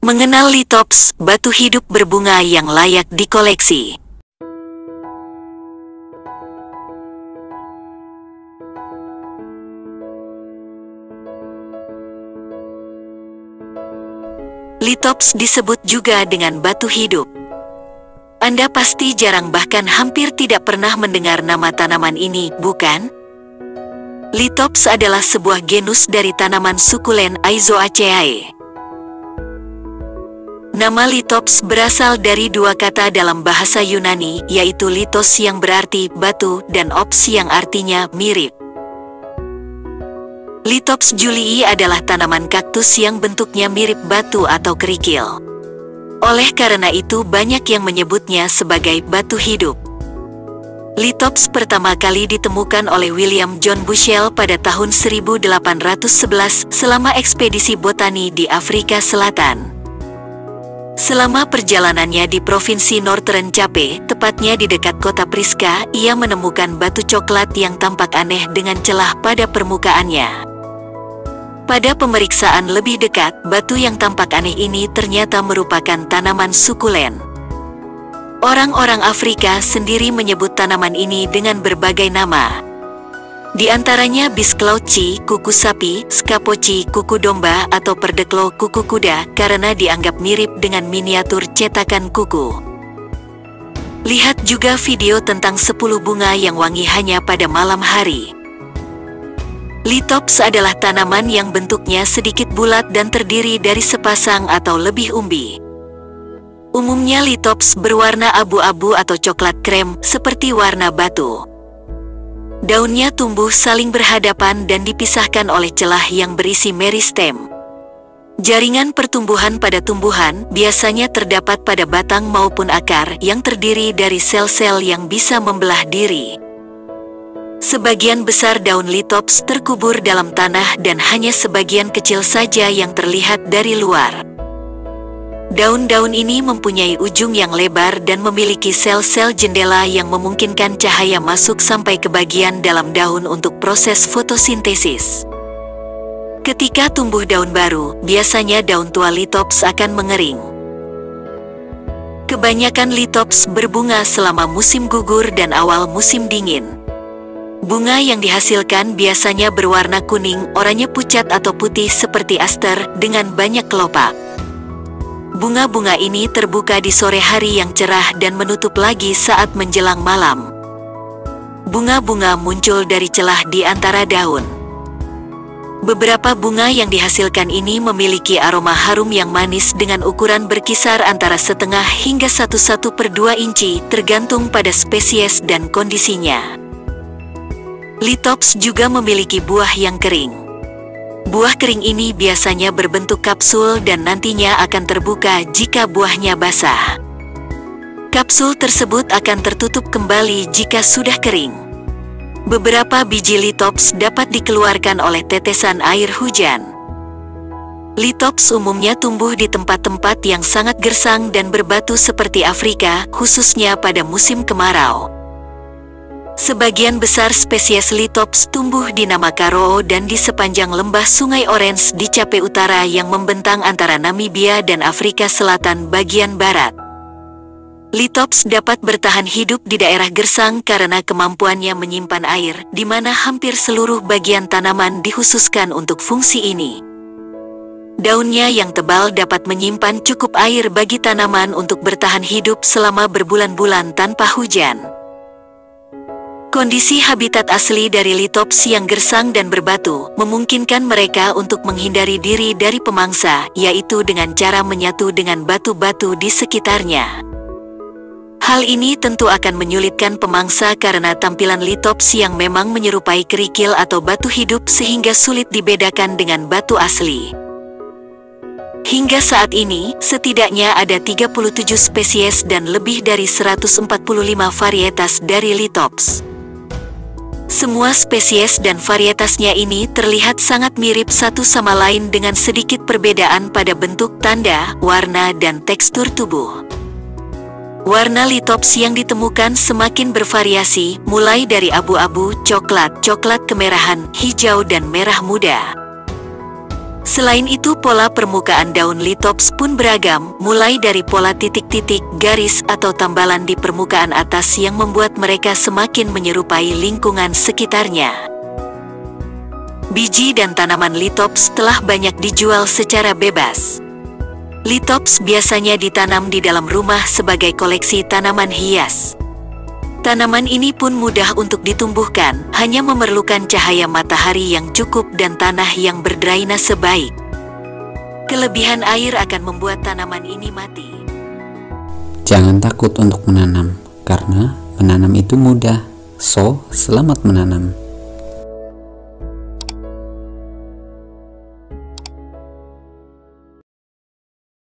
Mengenal Lithops, batu hidup berbunga yang layak dikoleksi. Lithops disebut juga dengan batu hidup. Anda pasti jarang bahkan hampir tidak pernah mendengar nama tanaman ini, bukan? Lithops adalah sebuah genus dari tanaman sukulen Aizoaceae. Nama Lithops berasal dari dua kata dalam bahasa Yunani, yaitu lithos yang berarti batu dan ops yang artinya mirip. Lithops julii adalah tanaman kaktus yang bentuknya mirip batu atau kerikil. Oleh karena itu banyak yang menyebutnya sebagai batu hidup. Lithops pertama kali ditemukan oleh William John Bushell pada tahun 1811 selama ekspedisi botani di Afrika Selatan. Selama perjalanannya di Provinsi Northern Cape, tepatnya di dekat kota Priska, ia menemukan batu coklat yang tampak aneh dengan celah pada permukaannya. Pada pemeriksaan lebih dekat, batu yang tampak aneh ini ternyata merupakan tanaman sukulen. Orang-orang Afrika sendiri menyebut tanaman ini dengan berbagai nama. Di antaranya bisklauci, kuku sapi, skapoci, kuku domba, atau perdeklo, kuku kuda, karena dianggap mirip dengan miniatur cetakan kuku. Lihat juga video tentang 10 bunga yang wangi hanya pada malam hari. Lithops adalah tanaman yang bentuknya sedikit bulat dan terdiri dari sepasang atau lebih umbi. Umumnya Lithops berwarna abu-abu atau coklat krem, seperti warna batu. Daunnya tumbuh saling berhadapan dan dipisahkan oleh celah yang berisi meristem. Jaringan pertumbuhan pada tumbuhan biasanya terdapat pada batang maupun akar yang terdiri dari sel-sel yang bisa membelah diri. Sebagian besar daun Lithops terkubur dalam tanah dan hanya sebagian kecil saja yang terlihat dari luar. Daun-daun ini mempunyai ujung yang lebar dan memiliki sel-sel jendela yang memungkinkan cahaya masuk sampai ke bagian dalam daun untuk proses fotosintesis. Ketika tumbuh daun baru, biasanya daun tua Lithops akan mengering. Kebanyakan Lithops berbunga selama musim gugur dan awal musim dingin. Bunga yang dihasilkan biasanya berwarna kuning, oranye pucat atau putih seperti aster dengan banyak kelopak. Bunga-bunga ini terbuka di sore hari yang cerah dan menutup lagi saat menjelang malam. Bunga-bunga muncul dari celah di antara daun. Beberapa bunga yang dihasilkan ini memiliki aroma harum yang manis dengan ukuran berkisar antara 0,5 hingga 1/2 inci tergantung pada spesies dan kondisinya. Lithops juga memiliki buah yang kering. Buah kering ini biasanya berbentuk kapsul dan nantinya akan terbuka jika buahnya basah. Kapsul tersebut akan tertutup kembali jika sudah kering. Beberapa biji Lithops dapat dikeluarkan oleh tetesan air hujan. Lithops umumnya tumbuh di tempat-tempat yang sangat gersang dan berbatu seperti Afrika, khususnya pada musim kemarau. Sebagian besar spesies Lithops tumbuh di Namakaro dan di sepanjang lembah Sungai Orange di Cape Utara yang membentang antara Namibia dan Afrika Selatan bagian barat. Lithops dapat bertahan hidup di daerah gersang karena kemampuannya menyimpan air, di mana hampir seluruh bagian tanaman dikhususkan untuk fungsi ini. Daunnya yang tebal dapat menyimpan cukup air bagi tanaman untuk bertahan hidup selama berbulan-bulan tanpa hujan. Kondisi habitat asli dari Lithops yang gersang dan berbatu memungkinkan mereka untuk menghindari diri dari pemangsa, yaitu dengan cara menyatu dengan batu-batu di sekitarnya. Hal ini tentu akan menyulitkan pemangsa karena tampilan Lithops yang memang menyerupai kerikil atau batu hidup sehingga sulit dibedakan dengan batu asli. Hingga saat ini, setidaknya ada 37 spesies dan lebih dari 145 varietas dari Lithops. Semua spesies dan varietasnya ini terlihat sangat mirip satu sama lain dengan sedikit perbedaan pada bentuk, tanda, warna, dan tekstur tubuh. Warna Lithops yang ditemukan semakin bervariasi, mulai dari abu-abu, coklat, coklat kemerahan, hijau dan merah muda. Selain itu, pola permukaan daun litops pun beragam, mulai dari pola titik-titik, garis, atau tambalan di permukaan atas yang membuat mereka semakin menyerupai lingkungan sekitarnya. Biji dan tanaman litops telah banyak dijual secara bebas. Litops biasanya ditanam di dalam rumah sebagai koleksi tanaman hias. Tanaman ini pun mudah untuk ditumbuhkan, hanya memerlukan cahaya matahari yang cukup dan tanah yang berdrainase baik. Kelebihan air akan membuat tanaman ini mati. Jangan takut untuk menanam, karena menanam itu mudah. So, selamat menanam.